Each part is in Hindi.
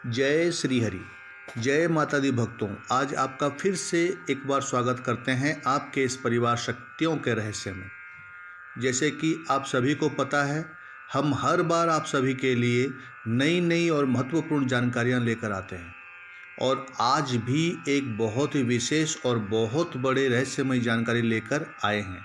जय श्री हरि। जय माता दी भक्तों। आज आपका फिर से एक बार स्वागत करते हैं आपके इस परिवार शक्तियों के रहस्य में। जैसे कि आप सभी को पता है, हम हर बार आप सभी के लिए नई नई और महत्वपूर्ण जानकारियां लेकर आते हैं और आज भी एक बहुत ही विशेष और बहुत बड़े रहस्यमय जानकारी लेकर आए हैं।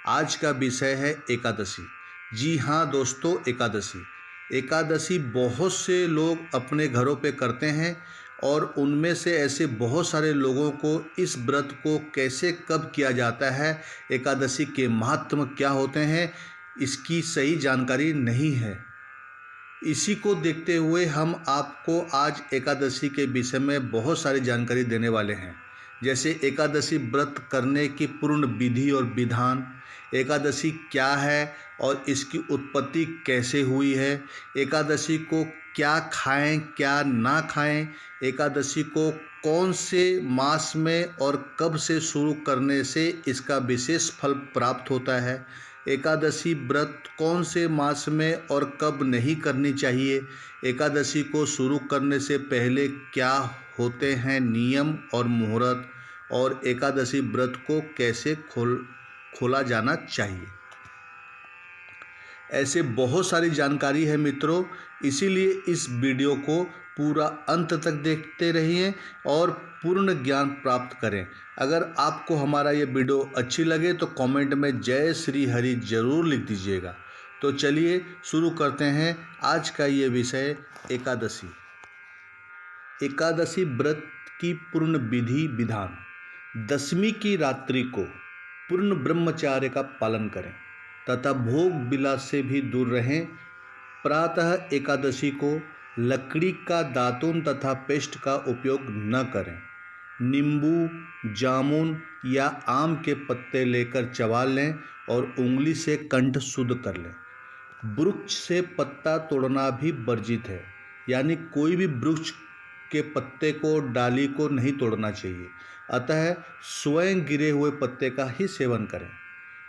आज का विषय है एकादशी। जी हाँ दोस्तों, एकादशी। एकादशी बहुत से लोग अपने घरों पे करते हैं और उनमें से ऐसे बहुत सारे लोगों को इस व्रत को कैसे कब किया जाता है, एकादशी के महात्म क्या होते हैं, इसकी सही जानकारी नहीं है। इसी को देखते हुए हम आपको आज एकादशी के विषय में बहुत सारी जानकारी देने वाले हैं। जैसे एकादशी व्रत करने की पूर्ण विधि और विधान, एकादशी क्या है और इसकी उत्पत्ति कैसे हुई है, एकादशी को क्या खाएं क्या ना खाएं, एकादशी को कौन से मास में और कब से शुरू करने से इसका विशेष फल प्राप्त होता है, एकादशी व्रत कौन से मास में और कब नहीं करनी चाहिए, एकादशी को शुरू करने से पहले क्या होते हैं नियम और मुहूर्त, और एकादशी व्रत को कैसे खोला जाना चाहिए। ऐसे बहुत सारी जानकारी है मित्रों, इसीलिए इस वीडियो को पूरा अंत तक देखते रहिए और पूर्ण ज्ञान प्राप्त करें। अगर आपको हमारा ये वीडियो अच्छी लगे तो कमेंट में जय श्री हरि जरूर लिख दीजिएगा। तो चलिए शुरू करते हैं आज का ये विषय, एकादशी। एकादशी व्रत की पूर्ण विधि विधान। दशमी की रात्रि को पूर्ण ब्रह्मचार्य का पालन करें तथा भोग विलास से भी दूर रहें। प्रातः एकादशी को लकड़ी का दातुन तथा पेस्ट का उपयोग न करें। नींबू, जामुन या आम के पत्ते लेकर चबा लें और उंगली से कंठ शुद्ध कर लें। वृक्ष से पत्ता तोड़ना भी वर्जित है, यानी कोई भी वृक्ष के पत्ते को, डाली को नहीं तोड़ना चाहिए। अतः स्वयं गिरे हुए पत्ते का ही सेवन करें।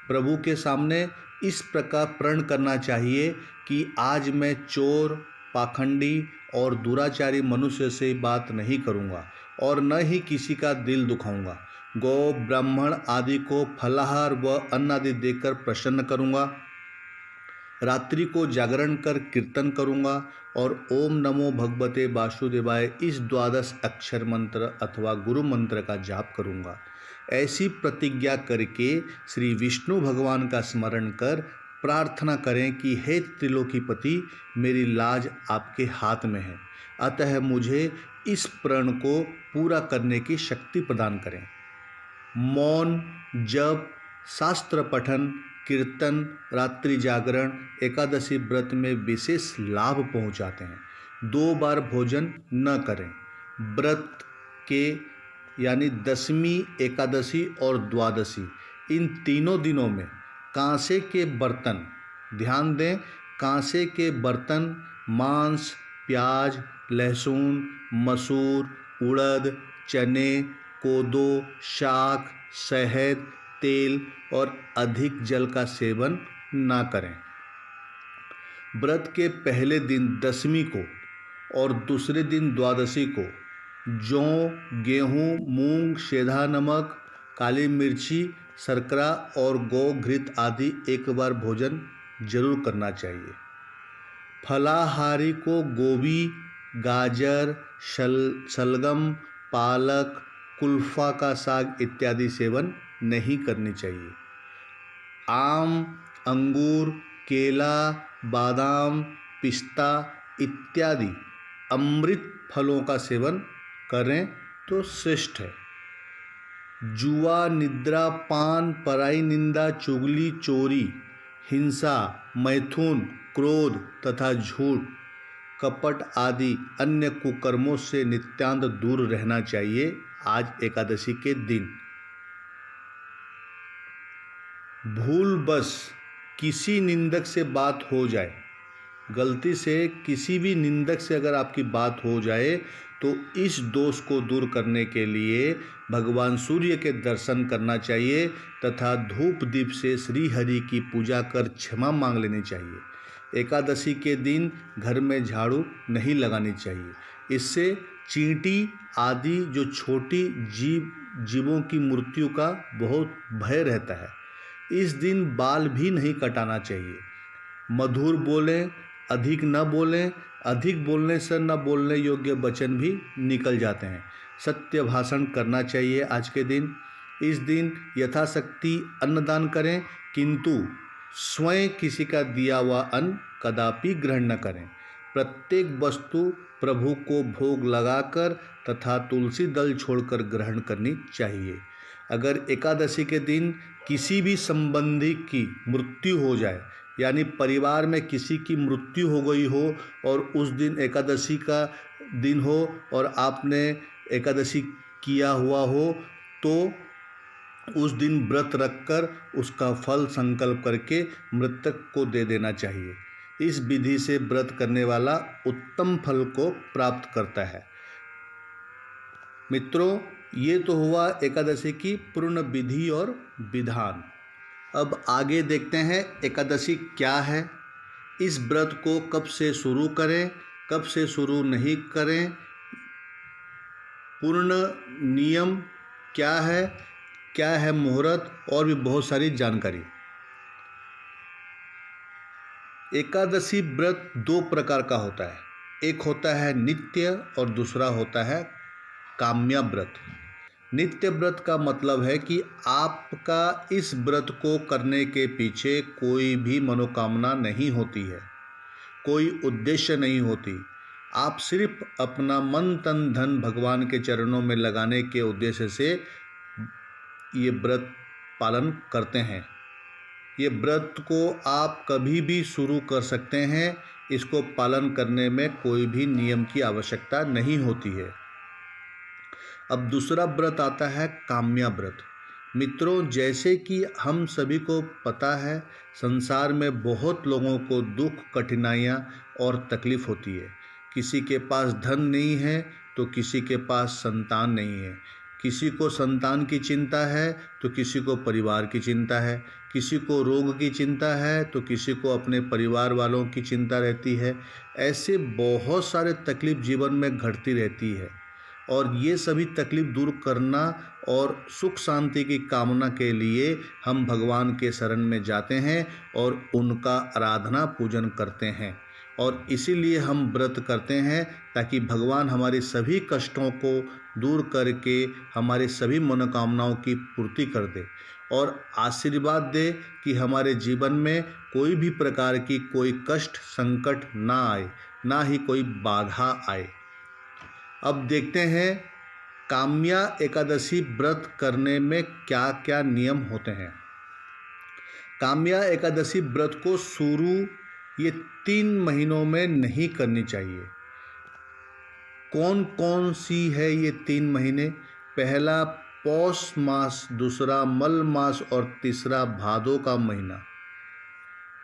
प्रभु के सामने इस प्रकार प्रण करना चाहिए कि आज मैं चोर, पाखंडी और दुराचारी मनुष्य से बात नहीं करूँगा और न ही किसी का दिल दुखाऊंगा। गौ, ब्राह्मण आदि को फलाहार व अन्न आदि देकर प्रसन्न करूँगा। रात्रि को जागरण कर कीर्तन करूँगा और ओम नमो भगवते वासुदेवाय इस 12 अक्षर मंत्र अथवा गुरु मंत्र का जाप करूँगा। ऐसी प्रतिज्ञा करके श्री विष्णु भगवान का स्मरण कर प्रार्थना करें कि हे त्रिलोकीपति, मेरी लाज आपके हाथ में है, अतः मुझे इस प्रण को पूरा करने की शक्ति प्रदान करें। मौन, जप, शास्त्र पठन, कीर्तन, रात्रि जागरण एकादशी व्रत में विशेष लाभ पहुंचाते हैं। 2 बार भोजन न करें। व्रत के यानी दशमी, एकादशी और द्वादशी, इन तीनों दिनों में कांसे के बर्तन, ध्यान दें, कांसे के बर्तन मांस, प्याज, लहसुन, मसूर, उड़द, चने, कोदो, शाक, शहद, तेल और अधिक जल का सेवन ना करें। व्रत के पहले दिन दशमी को और दूसरे दिन द्वादशी को जौ, गेहूँ, मूंग, सेंधा नमक, काली मिर्ची, शर्करा और गौ घृत आदि एक बार भोजन जरूर करना चाहिए। फलाहारी को गोभी, गाजर, शलगम, पालक, कुल्फा का साग इत्यादि सेवन नहीं करनी चाहिए। आम, अंगूर, केला, बादाम, पिस्ता इत्यादि अमृत फलों का सेवन करें तो श्रेष्ठ है। जुआ, निद्रा, पान, पराई निंदा, चुगली, चोरी, हिंसा, मैथुन, क्रोध तथा झूठ, कपट आदि अन्य कुकर्मों से नित्यांत दूर रहना चाहिए। आज एकादशी के दिन भूलवश किसी निंदक से बात हो जाए, गलती से किसी भी निंदक से अगर आपकी बात हो जाए तो इस दोष को दूर करने के लिए भगवान सूर्य के दर्शन करना चाहिए तथा धूप दीप से श्री हरि की पूजा कर क्षमा मांग लेनी चाहिए। एकादशी के दिन घर में झाड़ू नहीं लगानी चाहिए। इससे चींटी आदि जो छोटी जीवों की मृत्यु का बहुत भय रहता है। इस दिन बाल भी नहीं कटाना चाहिए। मधुर बोलें, अधिक न बोलें। अधिक बोलने से न बोलने योग्य वचन भी निकल जाते हैं। सत्य भाषण करना चाहिए आज के दिन। इस दिन यथाशक्ति अन्नदान करें, किंतु स्वयं किसी का दिया हुआ अन्न कदापि ग्रहण न करें। प्रत्येक वस्तु प्रभु को भोग लगाकर तथा तुलसी दल छोड़कर ग्रहण करनी चाहिए। अगर एकादशी के दिन किसी भी संबंधी की मृत्यु हो जाए, यानी परिवार में किसी की मृत्यु हो गई हो और उस दिन एकादशी का दिन हो और आपने एकादशी किया हुआ हो, तो उस दिन व्रत रखकर उसका फल संकल्प करके मृतक को दे देना चाहिए। इस विधि से व्रत करने वाला उत्तम फल को प्राप्त करता है। मित्रों, ये तो हुआ एकादशी की पूर्ण विधि और विधान। अब आगे देखते हैं एकादशी क्या है, इस व्रत को कब से शुरू करें, कब से शुरू नहीं करें, पूर्ण नियम क्या है मुहूर्त, और भी बहुत सारी जानकारी। एकादशी व्रत दो प्रकार का होता है। एक होता है नित्य और दूसरा होता है काम्या व्रत। नित्य व्रत का मतलब है कि आपका इस व्रत को करने के पीछे कोई भी मनोकामना नहीं होती है, कोई उद्देश्य नहीं होती। आप सिर्फ अपना मन तन धन भगवान के चरणों में लगाने के उद्देश्य से ये व्रत पालन करते हैं। ये व्रत को आप कभी भी शुरू कर सकते हैं। इसको पालन करने में कोई भी नियम की आवश्यकता नहीं होती है। अब दूसरा व्रत आता है काम्या व्रत। मित्रों, जैसे कि हम सभी को पता है, संसार में बहुत लोगों को दुख, कठिनाइयाँ और तकलीफ़ होती है। किसी के पास धन नहीं है तो किसी के पास संतान नहीं है। किसी को संतान की चिंता है तो किसी को परिवार की चिंता है। किसी को रोग की चिंता है तो किसी को अपने परिवार वालों की चिंता रहती है। ऐसे बहुत सारे तकलीफ़ जीवन में घटती रहती है, और ये सभी तकलीफ़ दूर करना और सुख शांति की कामना के लिए हम भगवान के शरण में जाते हैं और उनका आराधना पूजन करते हैं। और इसीलिए हम व्रत करते हैं ताकि भगवान हमारे सभी कष्टों को दूर करके हमारे सभी मनोकामनाओं की पूर्ति कर दे और आशीर्वाद दे कि हमारे जीवन में कोई भी प्रकार की कोई कष्ट संकट ना आए, ना ही कोई बाधा आए। अब देखते हैं काम्या एकादशी व्रत करने में क्या क्या नियम होते हैं। काम्या एकादशी व्रत को शुरू ये 3 महीनों में नहीं करनी चाहिए। कौन कौन सी है ये 3 महीने? पहला पौष मास, दूसरा मल मास और तीसरा भादों का महीना।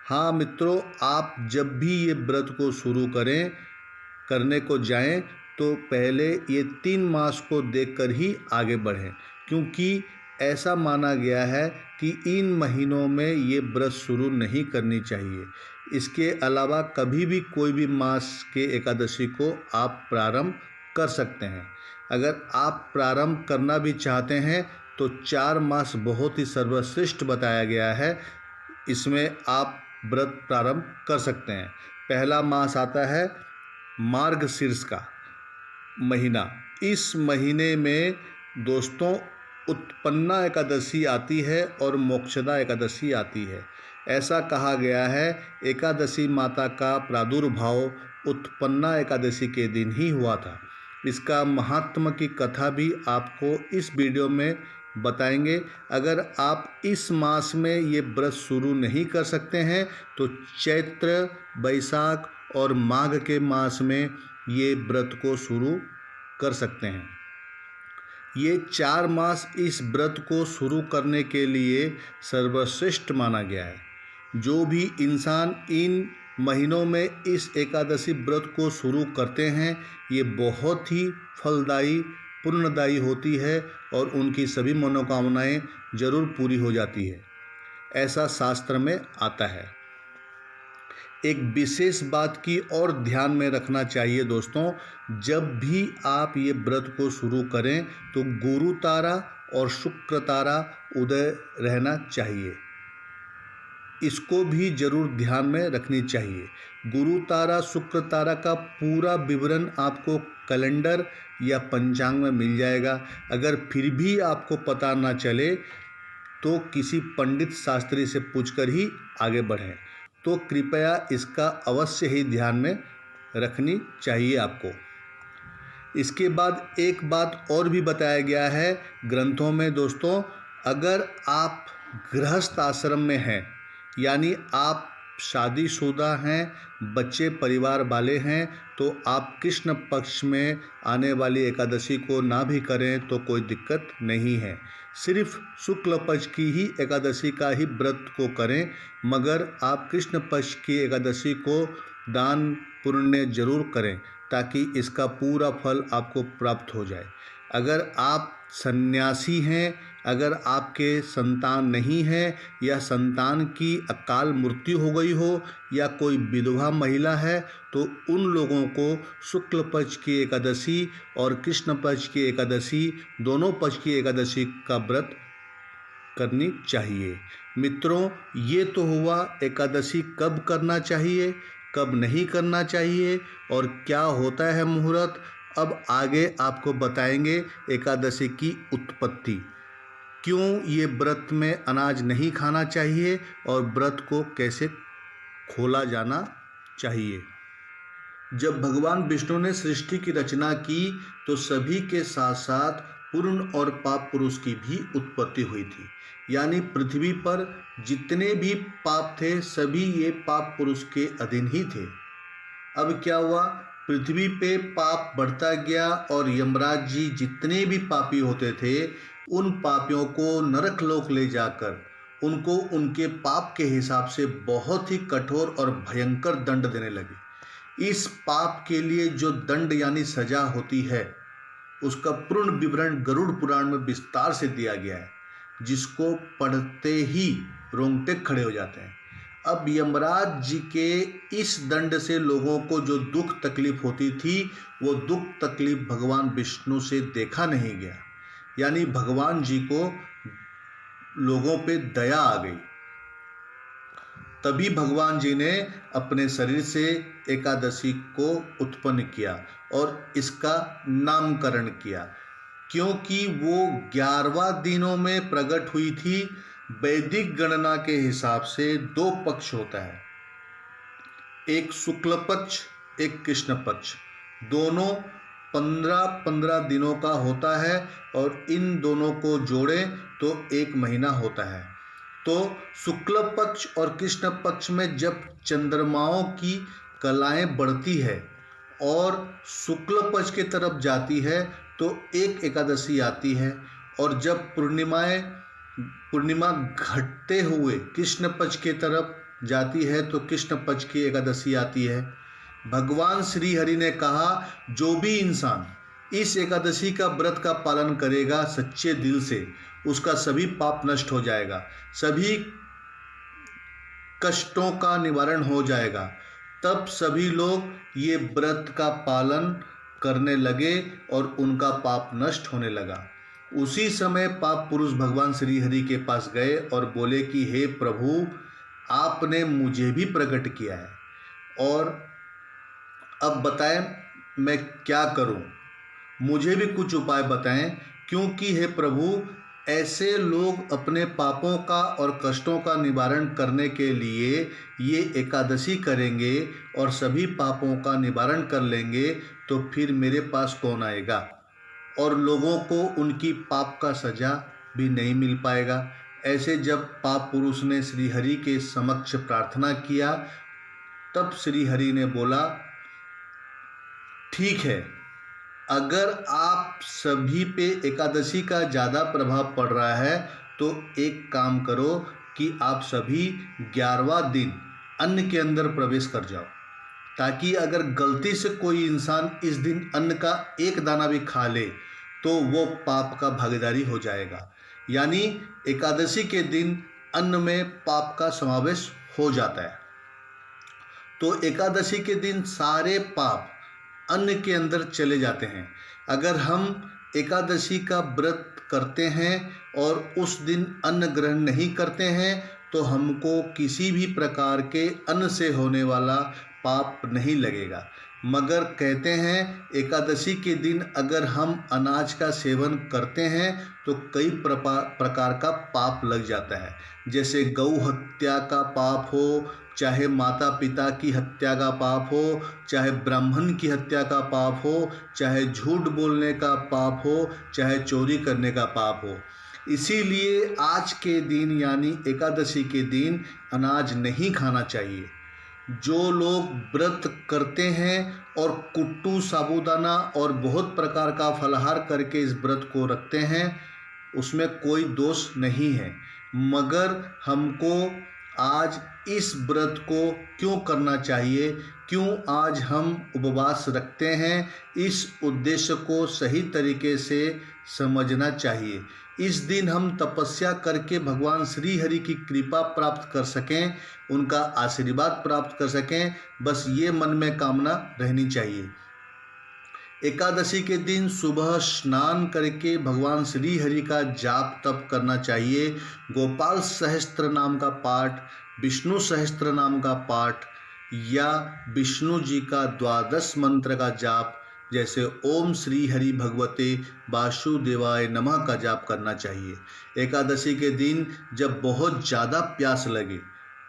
हाँ मित्रों, आप जब भी ये व्रत को शुरू करने को जाएं तो पहले ये 3 मास को देखकर ही आगे बढ़ें, क्योंकि ऐसा माना गया है कि इन महीनों में ये व्रत शुरू नहीं करनी चाहिए। इसके अलावा कभी भी कोई भी मास के एकादशी को आप प्रारंभ कर सकते हैं। अगर आप प्रारंभ करना भी चाहते हैं तो 4 मास बहुत ही सर्वश्रेष्ठ बताया गया है, इसमें आप व्रत प्रारंभ कर सकते हैं। पहला मास आता है मार्गशीर्ष का महीना। इस महीने में दोस्तों उत्पन्ना एकादशी आती है और मोक्षदा एकादशी आती है। ऐसा कहा गया है एकादशी माता का प्रादुर्भाव उत्पन्ना एकादशी के दिन ही हुआ था। इसका महात्म की कथा भी आपको इस वीडियो में बताएंगे। अगर आप इस मास में ये व्रत शुरू नहीं कर सकते हैं तो चैत्र, बैसाख और माघ के मास में ये व्रत को शुरू कर सकते हैं। ये 4 मास इस व्रत को शुरू करने के लिए सर्वश्रेष्ठ माना गया है। जो भी इंसान इन महीनों में इस एकादशी व्रत को शुरू करते हैं, ये बहुत ही फलदायी, पुण्यदायी होती है और उनकी सभी मनोकामनाएं जरूर पूरी हो जाती है, ऐसा शास्त्र में आता है। एक विशेष बात की और ध्यान में रखना चाहिए दोस्तों, जब भी आप ये व्रत को शुरू करें तो गुरु तारा और शुक्र तारा उदय रहना चाहिए। इसको भी जरूर ध्यान में रखनी चाहिए। गुरु तारा शुक्र तारा का पूरा विवरण आपको कैलेंडर या पंचांग में मिल जाएगा। अगर फिर भी आपको पता ना चले तो किसी पंडित शास्त्री से पूछकर ही आगे बढ़ें। तो कृपया इसका अवश्य ही ध्यान में रखनी चाहिए आपको। इसके बाद एक बात और भी बताया गया है ग्रंथों में दोस्तों, अगर आप गृहस्थ आश्रम में हैं, यानी आप शादीशुदा हैं, बच्चे परिवार वाले हैं, तो आप कृष्ण पक्ष में आने वाली एकादशी को ना भी करें तो कोई दिक्कत नहीं है। सिर्फ शुक्ल पक्ष की ही एकादशी का ही व्रत को करें, मगर आप कृष्ण पक्ष की एकादशी को दान पुण्य जरूर करें ताकि इसका पूरा फल आपको प्राप्त हो जाए। अगर आप सन्यासी हैं, अगर आपके संतान नहीं है या संतान की अकाल मृत्यु हो गई हो या कोई विधवा महिला है, तो उन लोगों को शुक्ल पक्ष की एकादशी और कृष्ण पक्ष की एकादशी, दोनों पक्ष की एकादशी का व्रत करनी चाहिए। मित्रों, ये तो हुआ एकादशी कब करना चाहिए, कब नहीं करना चाहिए और क्या होता है मुहूर्त। अब आगे आपको बताएंगे एकादशी की उत्पत्ति, क्यों ये व्रत में अनाज नहीं खाना चाहिए और व्रत को कैसे खोला जाना चाहिए। जब भगवान विष्णु ने सृष्टि की रचना की तो सभी के साथ साथ पूर्ण और पाप पुरुष की भी उत्पत्ति हुई थी, यानी पृथ्वी पर जितने भी पाप थे सभी ये पाप पुरुष के अधीन ही थे। अब क्या हुआ, पृथ्वी पे पाप बढ़ता गया और यमराज जी जितने भी पापी होते थे उन पापियों को नरक लोक ले जाकर उनको उनके पाप के हिसाब से बहुत ही कठोर और भयंकर दंड देने लगे। इस पाप के लिए जो दंड यानी सजा होती है उसका पूर्ण विवरण गरुड़ पुराण में विस्तार से दिया गया है, जिसको पढ़ते ही रोंगटे खड़े हो जाते हैं। अब यमराज जी के इस दंड से लोगों को जो दुख तकलीफ होती थी वो दुख तकलीफ भगवान विष्णु से देखा नहीं गया, यानी भगवान जी को लोगों पे दया आ गई। तभी भगवान जी ने अपने शरीर से एकादशी को उत्पन्न किया और इसका नामकरण किया, क्योंकि वो 11वां दिनों में प्रकट हुई थी। वैदिक गणना के हिसाब से 2 पक्ष होता है, एक शुक्ल पक्ष एक कृष्ण पक्ष, दोनों 15-15 दिनों का होता है और इन दोनों को जोड़ें तो 1 महीना होता है। तो शुक्ल पक्ष और कृष्ण पक्ष में जब चंद्रमाओं की कलाएं बढ़ती है और शुक्ल पक्ष की तरफ जाती है तो एक एकादशी आती है, और जब पूर्णिमा घटते हुए कृष्ण पक्ष की तरफ जाती है तो कृष्ण पक्ष की एकादशी आती है। भगवान श्री हरि ने कहा जो भी इंसान इस एकादशी का व्रत का पालन करेगा सच्चे दिल से, उसका सभी पाप नष्ट हो जाएगा, सभी कष्टों का निवारण हो जाएगा। तब सभी लोग ये व्रत का पालन करने लगे और उनका पाप नष्ट होने लगा। उसी समय पाप पुरुष भगवान श्री हरि के पास गए और बोले कि हे प्रभु, आपने मुझे भी प्रकट किया है और अब बताएं मैं क्या करूं, मुझे भी कुछ उपाय बताएं, क्योंकि हे प्रभु ऐसे लोग अपने पापों का और कष्टों का निवारण करने के लिए ये एकादशी करेंगे और सभी पापों का निवारण कर लेंगे तो फिर मेरे पास कौन आएगा और लोगों को उनकी पाप का सजा भी नहीं मिल पाएगा। ऐसे जब पाप पुरुष ने श्री हरि के समक्ष प्रार्थना किया तब श्री हरि ने बोला ठीक है, अगर आप सभी पे एकादशी का ज़्यादा प्रभाव पड़ रहा है तो एक काम करो कि आप सभी 11वां दिन अन्न के अंदर प्रवेश कर जाओ, ताकि अगर गलती से कोई इंसान इस दिन अन्न का एक दाना भी खा ले तो वो पाप का भागीदारी हो जाएगा। यानी एकादशी के दिन अन्न में पाप का समावेश हो जाता है। तो एकादशी के दिन सारे पाप अन्न के अंदर चले जाते हैं। अगर हम एकादशी का व्रत करते हैं और उस दिन अन्न ग्रहण नहीं करते हैं तो हमको किसी भी प्रकार के अन्न से होने वाला पाप नहीं लगेगा। मगर कहते हैं एकादशी के दिन अगर हम अनाज का सेवन करते हैं तो कई प्रकार का पाप लग जाता है। जैसे गौ हत्या का पाप हो, चाहे माता पिता की हत्या का पाप हो, चाहे ब्राह्मण की हत्या का पाप हो, चाहे झूठ बोलने का पाप हो, चाहे चोरी करने का पाप हो। इसीलिए आज के दिन यानी एकादशी के दिन अनाज नहीं खाना चाहिए। जो लोग व्रत करते हैं और कुट्टू, साबूदाना और बहुत प्रकार का फलाहार करके इस व्रत को रखते हैं उसमें कोई दोष नहीं है। मगर हमको आज इस व्रत को क्यों करना चाहिए, क्यों आज हम उपवास रखते हैं, इस उद्देश्य को सही तरीके से समझना चाहिए। इस दिन हम तपस्या करके भगवान श्री हरि की कृपा प्राप्त कर सकें, उनका आशीर्वाद प्राप्त कर सकें, बस ये मन में कामना रहनी चाहिए। एकादशी के दिन सुबह स्नान करके भगवान श्री हरि का जाप तप करना चाहिए। गोपाल सहस्त्र नाम का पाठ, विष्णु सहस्त्र नाम का पाठ या विष्णु जी का 12 मंत्र का जाप जैसे ओम श्री हरि भगवते वासुदेवाय नमः का जाप करना चाहिए। एकादशी के दिन जब बहुत ज़्यादा प्यास लगे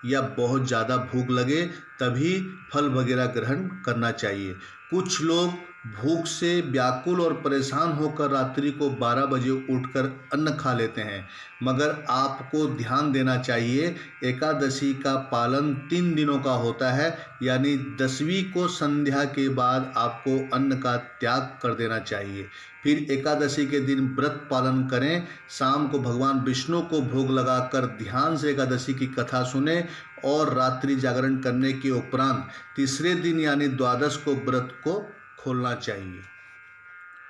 या बहुत ज़्यादा भूख लगे तभी फल वगैरह ग्रहण करना चाहिए। कुछ लोग भूख से व्याकुल और परेशान होकर रात्रि को 12 बजे उठकर अन्न खा लेते हैं। मगर आपको ध्यान देना चाहिए एकादशी का पालन 3 दिनों का होता है, यानी 10वीं को संध्या के बाद आपको अन्न का त्याग कर देना चाहिए। फिर एकादशी के दिन व्रत पालन करें। शाम को भगवान विष्णु को भोग लगाकर ध्यान से एकादशी की कथा सुने और रात्रि जागरण करने के उपरांत तीसरे दिन यानी 12 को व्रत को खोलना चाहिए।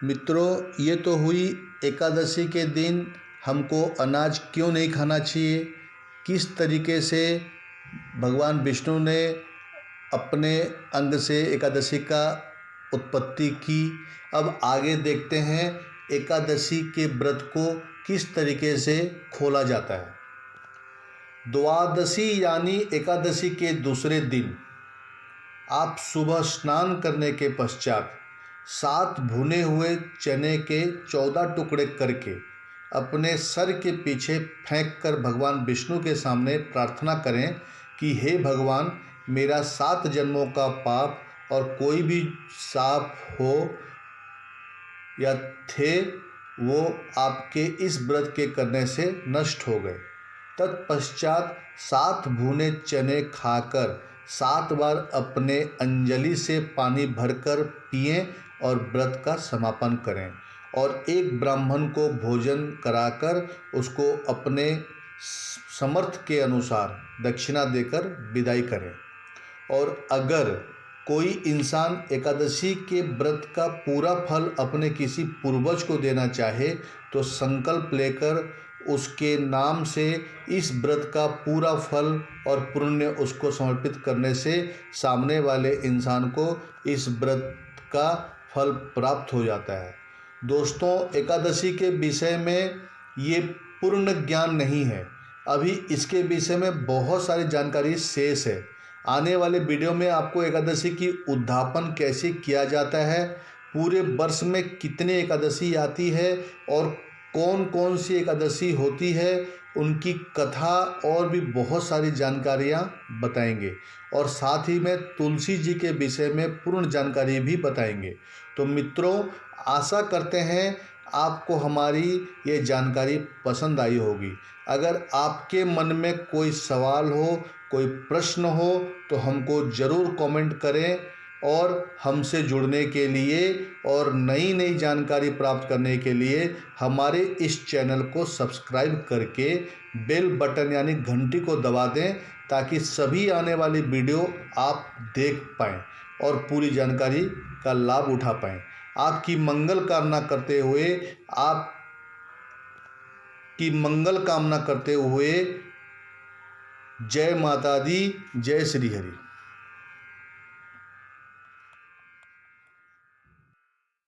मित्रों, ये तो हुई एकादशी के दिन हमको अनाज क्यों नहीं खाना चाहिए, किस तरीके से भगवान विष्णु ने अपने अंग से एकादशी का उत्पत्ति की। अब आगे देखते हैं एकादशी के व्रत को किस तरीके से खोला जाता है। द्वादशी यानी एकादशी के दूसरे दिन आप सुबह स्नान करने के पश्चात 7 भुने हुए चने के 14 टुकड़े करके अपने सर के पीछे फेंक कर भगवान विष्णु के सामने प्रार्थना करें कि हे भगवान, मेरा 7 जन्मों का पाप और कोई भी साप हो या थे वो आपके इस व्रत के करने से नष्ट हो गए। तत्पश्चात 7 भुने चने खाकर 7 बार अपने अंजलि से पानी भरकर पिएं और व्रत का समापन करें और एक ब्राह्मण को भोजन कराकर उसको अपने समर्थ के अनुसार दक्षिणा देकर विदाई करें। और अगर कोई इंसान एकादशी के व्रत का पूरा फल अपने किसी पूर्वज को देना चाहे तो संकल्प लेकर उसके नाम से इस व्रत का पूरा फल और पुण्य उसको समर्पित करने से सामने वाले इंसान को इस व्रत का फल प्राप्त हो जाता है। दोस्तों, एकादशी के विषय में ये पूर्ण ज्ञान नहीं है, अभी इसके विषय में बहुत सारी जानकारी शेष है। आने वाले वीडियो में आपको एकादशी की उद्यापन कैसे किया जाता है, पूरे वर्ष में कितनी एकादशी आती है और कौन कौन सी एकादशी होती है, उनकी कथा और भी बहुत सारी जानकारियाँ बताएंगे और साथ ही में तुलसी जी के विषय में पूर्ण जानकारी भी बताएंगे। तो मित्रों, आशा करते हैं आपको हमारी ये जानकारी पसंद आई होगी। अगर आपके मन में कोई सवाल हो, कोई प्रश्न हो तो हमको ज़रूर कमेंट करें और हमसे जुड़ने के लिए और नई नई जानकारी प्राप्त करने के लिए हमारे इस चैनल को सब्सक्राइब करके बेल बटन यानी घंटी को दबा दें ताकि सभी आने वाली वीडियो आप देख पाएँ और पूरी जानकारी का लाभ उठा पाएँ। आपकी मंगल कामना करते हुए जय माता दी, जय श्री हरि।